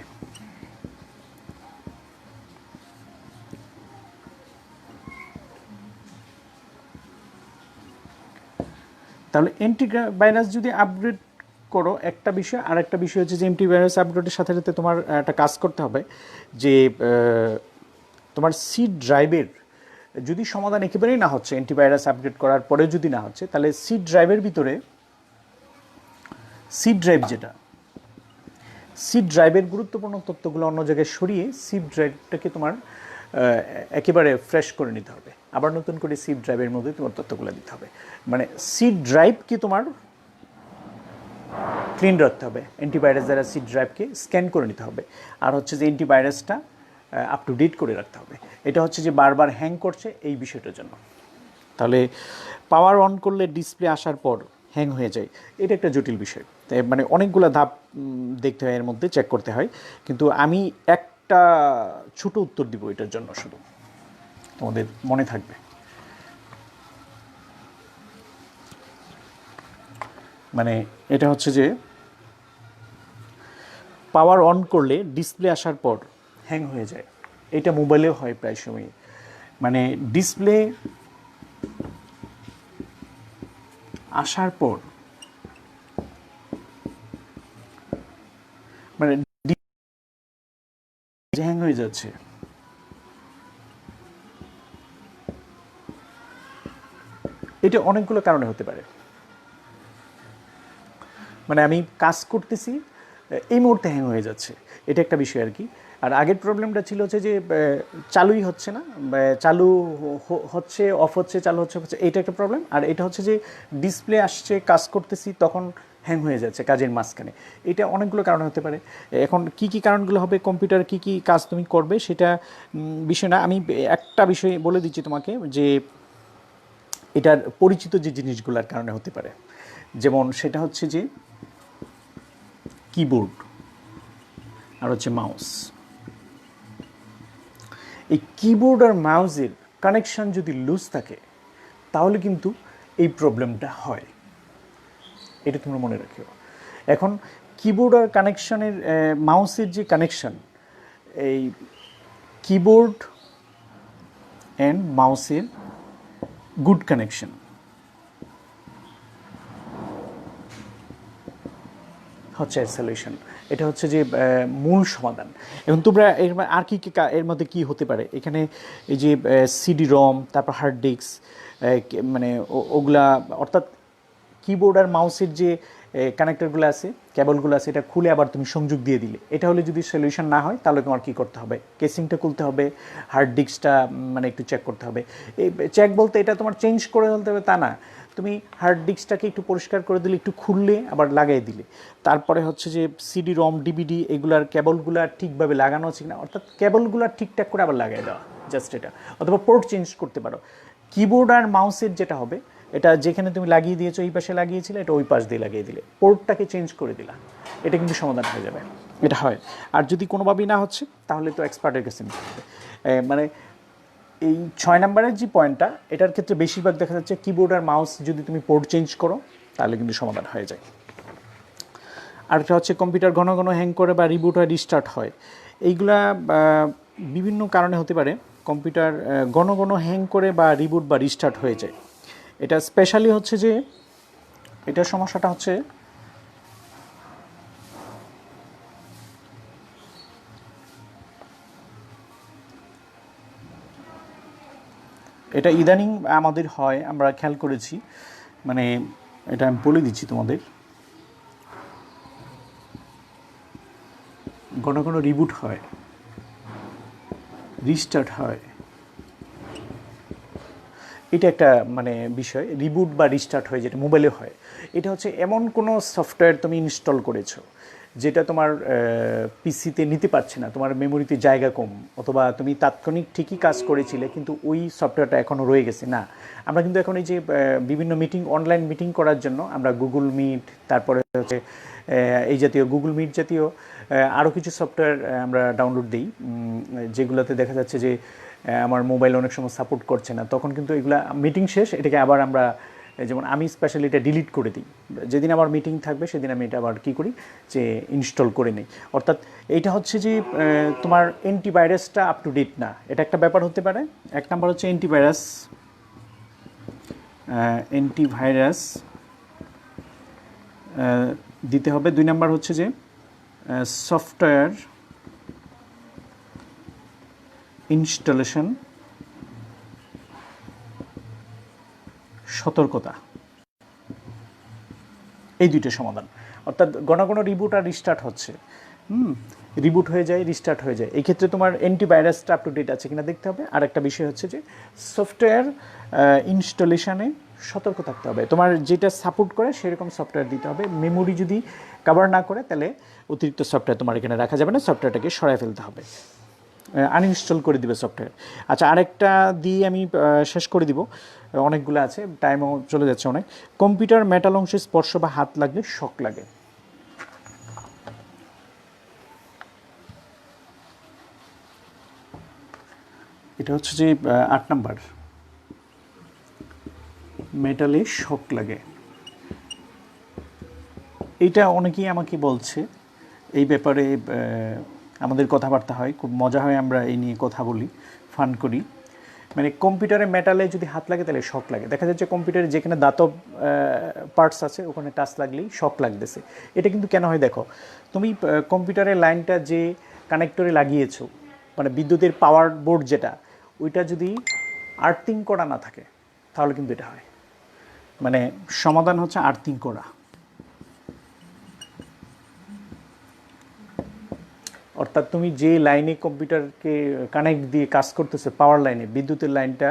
তাহলে অ্যান্টিভাইরাস যদি আপগ্রেড করো একটা বিষয়, আর একটা বিষয় হচ্ছে যে অ্যান্টিভাইরাস আপগ্রেডের সাথে সাথে তোমার একটা কাজ করতে হবে যে তোমার সি ড্রাইভের যদি সমাধান একেবারেই না হচ্ছে, অ্যান্টিভাইরাস আপগ্রেড করার পরে যদি না হচ্ছে, তাহলে সি ড্রাইভের ভিতরে সি ড্রাইভ যেটা, সি ড্রাইভের গুরুত্বপূর্ণ তথ্যগুলো অন্য জায়গায় সরিয়ে সি ড্রাইভটাকে তোমার একেবারে ফ্রেশ করে নিতে হবে, আবার নতুন করে সি ড্রাইভের মধ্যে তোমার তথ্যগুলো দিতে হবে। মানে সি ড্রাইভকে তোমার ক্লিন রাখতে হবে, অ্যান্টিভাইরাস দ্বারা সি ড্রাইভকে স্ক্যান করে নিতে হবে, আর হচ্ছে যে অ্যান্টিভাইরাসটা আপ টু ডেট করে রাখতে হবে। এটা হচ্ছে যে বারবার হ্যাং করছে এই বিষয়টার জন্য। তাহলে পাওয়ার অন করলে ডিসপ্লে আসার পর হ্যাং হয়ে যায়, এটা একটা জটিল বিষয়, তাই মানে অনেকগুলো ধাপ দেখতে হয়, এর মধ্যে চেক করতে হয়, কিন্তু আমি একটা ছোট উত্তর দিব এটার জন্য, শুধু তোমাদের মনে থাকবে। মানে এটা হচ্ছে যে পাওয়ার অন করলে ডিসপ্লে আসার পর হ্যাং হয়ে যায়, এটা মোবাইলেও হয় প্রায় সময়। মানে ডিসপ্লে আসার পর মানে হ্যাং হয়ে যাচ্ছে, এটা অনেকগুলো কারণে হতে পারে। মানে আমি কাজ করতেছি, এই মুহূর্তে হ্যাং হয়ে যাচ্ছে, এটা একটা বিষয় আর কি। আর আগের প্রবলেমটা ছিল হচ্ছে যে চালুই হচ্ছে না, চালু হচ্ছে অফ হচ্ছে, চালু হচ্ছে হচ্ছে, এটা একটা প্রবলেম। আর এটা হচ্ছে যে ডিসপ্লে আসছে, কাজ করতেছি, তখন হ্যাং হয়ে যাচ্ছে কাজের মাঝখানে। এটা অনেকগুলো কারণ হতে পারে। এখন কি কি কারণগুলো হবে, কম্পিউটার কি কি কাজ তুমি করবে সেটা বিষয় না, আমি একটা বিষয় বলে দিচ্ছি তোমাকে যে এটার পরিচিত যে জিনিসগুলোর কারণে হতে পারে, যেমন সেটা হচ্ছে যে কিবোর্ড আর হচ্ছে মাউস। এই কিবোর্ড আর মাউসের কানেকশান যদি লুজ থাকে তাহলে কিন্তু এই প্রবলেমটা হয়, এটা তোমরা মনে রাখিও। এখন কিবোর্ড আর কানেকশানের মাউসের যে কানেকশান, এই কিবোর্ড অ্যান্ড মাউসের গুড কানেকশন হচ্ছে সলিউশন, এটা হচ্ছে যে মূল সমাধান। এখন তোমরা এর আর কি এর মধ্যে কি হতে পারে, এখানে এই যে সিডি রম, তারপর হার্ড ডিস্ক, মানে ওগুলা, অর্থাৎ কিবোর্ড আর মাউসের যে কানেক্টরগুলো আছে, কেবলগুলো আছে, এটা খুলে আবার তুমি সংযোগ দিয়ে দিলে, এটা হলে যদি সলিউশন না হয় তাহলে তোমার কী করতে হবে, কেসিংটা খুলতে হবে, হার্ড ডিস্কটা মানে একটু চেক করতে হবে। এই চেক বলতে এটা তোমার চেঞ্জ করে ফেলতে হবে তা না, তুমি হার্ড ডিস্কটাকে একটু পরিষ্কার করে দিলে, একটু খুললে আবার লাগাই দিলে, তারপরে হচ্ছে যে সিডি রম ডিভিডি এগুলার কেবলগুলো ঠিকভাবে লাগানো আছে কিনা, অর্থাৎ কেবলগুলো ঠিকঠাক করে আবার লাগাই দেওয়া, জাস্ট এটা। অথবা পোর্ট চেঞ্জ করতে পারো। কিবোর্ড আর মাউসের যেটা হবে, এটা যেখানে তুমি লাগিয়ে দিয়েছো এই পাশে লাগিয়েছিলে, এটা ওই পাশ দিয়ে লাগিয়ে দিলে, পোর্টটাকে চেঞ্জ করে দিলা, এটা কিন্তু সমাধান হয়ে যাবে, এটা হয়। আর যদি কোনোভাবেই না হচ্ছে তাহলে তো এক্সপার্টের কাছে নিতে হবে। মানে এই 6 নম্বরের যে পয়েন্টটা, এটার ক্ষেত্রে বেশিরভাগ দেখা যাচ্ছে কিবোর্ড আর মাউস যদি তুমি পোর্ট চেঞ্জ করো তাহলে কিন্তু সমাধান হয়ে যায়। আর এটা হচ্ছে কম্পিউটার ঘন ঘন হ্যাং করে বা রিবুট হয়, রিস্টার্ট হয়, এইগুলা বিভিন্ন কারণে হতে পারে। কম্পিউটার ঘন ঘন হ্যাং করে বা রিবুট বা রিস্টার্ট হয়ে যায়, এটা স্পেশালি হচ্ছে যে এটার সমস্যাটা হচ্ছে এটা ইদানিং আমাদের হয়, আমরা খেয়াল করেছি, মানে এটা আমি বলে দিচ্ছি তোমাদের, ঘন ঘন রিবুট হয়, রিস্টার্ট হয়। এটা একটা মানে বিষয়, রিবুট বা রিস্টার্ট হয় যেটা মোবাইলে হয়। এটা হচ্ছে এমন কোনো সফটওয়্যার তুমি ইনস্টল করেছো যেটা তোমার পিসিতে নিতে পারছে না, তোমার মেমোরিতে জায়গা কম, অথবা তুমি তাৎক্ষণিক ঠিকই কাজ করেছিলে কিন্তু ওই সফটওয়্যারটা এখনও রয়ে গেছে না। আমরা কিন্তু এখন এই যে বিভিন্ন মিটিং, অনলাইন মিটিং করার জন্য আমরা গুগল মিট, তারপরে হচ্ছে এই জাতীয় গুগল মিট জাতীয় আরও কিছু সফটওয়্যার আমরা ডাউনলোড দিই, যেগুলোতে দেখা যাচ্ছে যে আমার মোবাইল অনেক সময় সাপোর্ট করছে না, তখন কিন্তু এগুলা মিটিং শেষ এটাকে আবার আমরা, যেমন আমি স্পেশালি এটা ডিলিট করে দিই, যেদিন আমার মিটিং থাকবে সেদিন আমি এটা আবার কী করি যে ইনস্টল করে নিই। অর্থাৎ এইটা হচ্ছে যে তোমার অ্যান্টিভাইরাসটা আপ টু ডেট না, এটা একটা ব্যাপার হতে পারে। এক নাম্বার হচ্ছে অ্যান্টিভাইরাস দিতে হবে। দুই নাম্বার হচ্ছে যে সফটওয়্যার ইনস্টলেশন সতর্কতা, এই দুইটা সমাধান। অর্থাৎ ঘন ঘন রিবুট আর রিস্টার্ট হচ্ছে, রিবুট হয়ে যায়, রিস্টার্ট হয়ে যায়, এই ক্ষেত্রে তোমার অ্যান্টিভাইরাসটা আপ টু ডেট আছে কিনা দেখতে হবে। আর একটা বিষয় হচ্ছে যে সফটওয়্যার ইনস্টলেশনে সতর্ক থাকতে হবে, তোমার যেটা সাপোর্ট করে সেরকম সফটওয়্যার দিতে হবে। মেমোরি যদি কভার না করে তাহলে অতিরিক্ত সফটওয়্যার তোমার এখানে রাখা যাবে না, সফটওয়্যারটাকে সরাই ফেলতে হবে, আনইনস্টল করে দিবে সফটওয়্যার। আচ্ছা, আরেকটা দিয়ে আমি শেষ করে দিব, অনেকগুলো আছে, টাইমও চলে যাচ্ছে অনেক। কম্পিউটার মেটাল অংশে স্পর্শ বা হাত লাগলে শক লাগে। এটা হচ্ছে যে 8 নাম্বার, মেটালে শক লাগে। এইটা অনেকেই আমাকে বলছে, এই ব্যাপারে আমাদের কথাবার্তা হয়, খুব মজা হয়, আমরা এই নিয়ে কথা বলি, ফান করি। মানে কম্পিউটারে মেটালে যদি হাত লাগে তাহলে শক লাগে। দেখা যাচ্ছে কম্পিউটারে যেখানে দাতব পার্টস আছে ওখানে টাচ লাগলেই শক লাগতেছে। এটা কিন্তু কেন হয় দেখো, তুমি কম্পিউটারের লাইনটা যে কানেক্টরে লাগিয়েছো, মানে বিদ্যুতের পাওয়ার বোর্ড যেটা, ওইটা যদি আর্থিং করা না থাকে তাহলে কিন্তু এটা হয়। মানে সমাধান হচ্ছে আর্থিং করা। অর্থাৎ তুমি যে লাইনে কম্পিউটারকে কানেক্ট দিয়ে কাজ করতেছো, পাওয়ার লাইনে, বিদ্যুতের লাইনটা,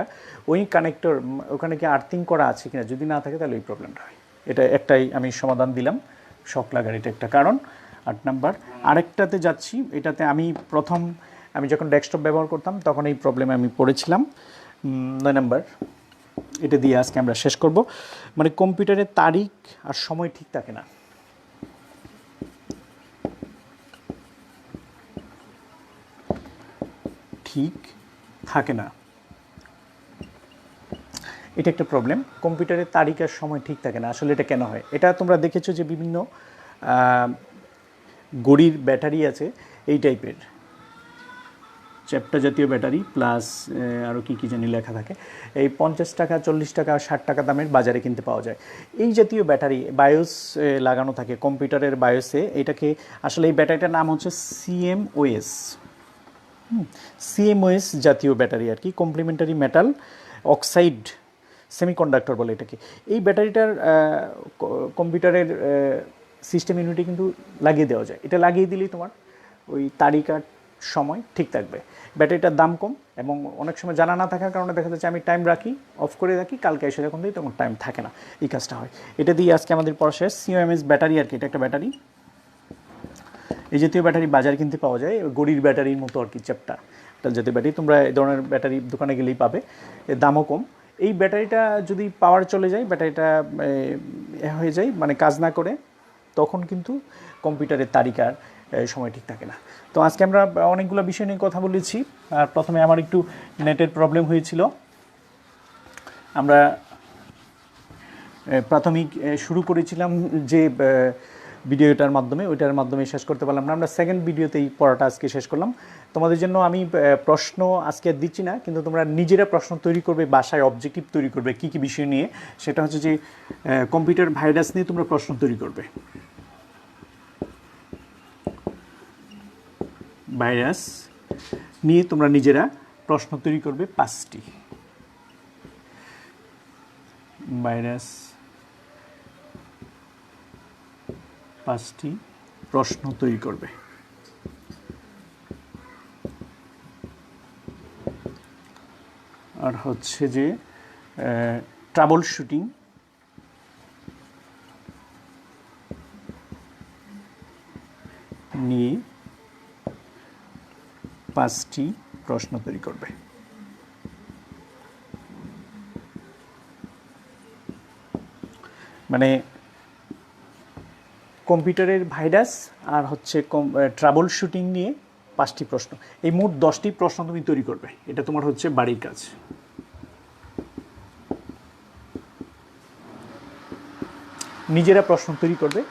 ওই কানেক্টর ওখানে কি আর্থিং করা আছে কিনা, যদি না থাকে তাহলে ওই প্রবলেমটা হয়। এটা একটাই আমি সমাধান দিলাম, শক লাগার এটা একটা কারণ। 8 নাম্বার। আরেকটাতে যাচ্ছি, এটাতে আমি যখন ডেস্কটপ ব্যবহার করতাম তখন এই প্রবলেমে আমি পড়েছিলাম। 9 নাম্বার, এটা দিয়ে আজকে আমরা শেষ করব। মানে কম্পিউটারের তারিখ আর সময় ঠিক থাকে না। ঠিক থাকে না, এটা একটা প্রবলেম। কম্পিউটারের তারিখ আর সময় ঠিক থাকে না, আসলে এটা কেন হয়? এটা তোমরা দেখেছো যে বিভিন্ন ঘড়ির ব্যাটারি আছে এই টাইপের, চ্যাপ্টা জাতীয় ব্যাটারি প্লাস আরও কী কী জানি লেখা থাকে, এই 50 টাকা, 40 টাকা, 60 টাকা দামের বাজারে কিনতে পাওয়া যায়। এই জাতীয় ব্যাটারি বায়োস লাগানো থাকে কম্পিউটারের বায়োসে। এটাকে আসলে এই ব্যাটারিটার নাম হচ্ছে সিএমওএস জাতীয় ব্যাটারি আর কি, কমপ্লিমেন্টারি মেটাল অক্সাইড সেমিকন্ডাক্টর বলে এটাকে। এই ব্যাটারিটার কম্পিউটারের সিস্টেম ইউনিটে কিন্তু লাগিয়ে দেওয়া যায়। এটা লাগিয়ে দিলেই তোমার ওই তারিখ আর সময় ঠিক থাকবে। ব্যাটারিটার দাম কম, এবং অনেক সময় জানা না থাকার কারণে দেখা যাচ্ছে আমি টাইম রাখি, অফ করে রাখি, কালকে এসে যখন দিই তখন টাইম থাকে না, এই কাজটা হয়। এটা দিয়ে আজকে আমাদের পড়া শেষ। সিএমএস ব্যাটারি আর কি, এটা একটা ব্যাটারি। এই জাতীয় ব্যাটারি বাজার কিনতে পাওয়া যায়, গড়ির ব্যাটারির মতো আর কি, চ্যাপ্টা জাতীয় ব্যাটারি। তোমরা এই ধরনের ব্যাটারি দোকানে গেলেই পাবে, দামও কম। এই ব্যাটারিটা যদি পাওয়ার চলে যায়, ব্যাটারিটা হয়ে যায়, মানে কাজ না করে, তখন কিন্তু কম্পিউটারের তারিকার সময় ঠিক থাকে না। তো আজকে আমরা অনেকগুলো বিষয় নিয়ে কথা বলেছি। আর প্রথমে আমার একটু নেটের প্রবলেম হয়েছিল, আমরা প্রাথমিক শুরু করেছিলাম যে ভিডিওটার মাধ্যমে, ওইটার মাধ্যমে শেষ করতে পারলাম না। আমরা সেকেন্ড ভিডিওতেই পড়াটা আজকে শেষ করলাম। তোমাদের জন্য আমি প্রশ্ন আজকে আর দিচ্ছি না, কিন্তু তোমরা নিজেরা প্রশ্ন তৈরি করবে, বাসায় অবজেক্টিভ তৈরি করবে কী কী বিষয় নিয়ে। সেটা হচ্ছে যে কম্পিউটার ভাইরাস নিয়ে তোমরা প্রশ্ন তৈরি করবে, ভাইরাস নিয়ে তোমরা নিজেরা প্রশ্ন তৈরি করবে 5টি। ভাইরাস 5টি প্রশ্ন তৈরি করবে। আর হচ্ছে যে ট্রাবল শুটিং নিয়ে 5টি প্রশ্ন তৈরি করবে। মানে কম্পিউটারের ভাইরাস আর হচ্ছে ট্রাবল শুটিং নিয়ে 5টি প্রশ্ন, এই মোট 10টি প্রশ্ন তুমি তৈরি করবে। এটা তোমার হচ্ছে বাড়ির কাজ। নিজেরা প্রশ্ন তৈরি করবে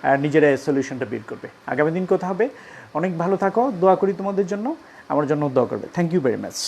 আর নিজেরা সলিউশনটা বের করবে। আগামী দিন কথা হবে। অনেক ভালো থাকো, দোয়া করি তোমাদের জন্য, আমার জন্য দোয়া করবে। Thank you very much.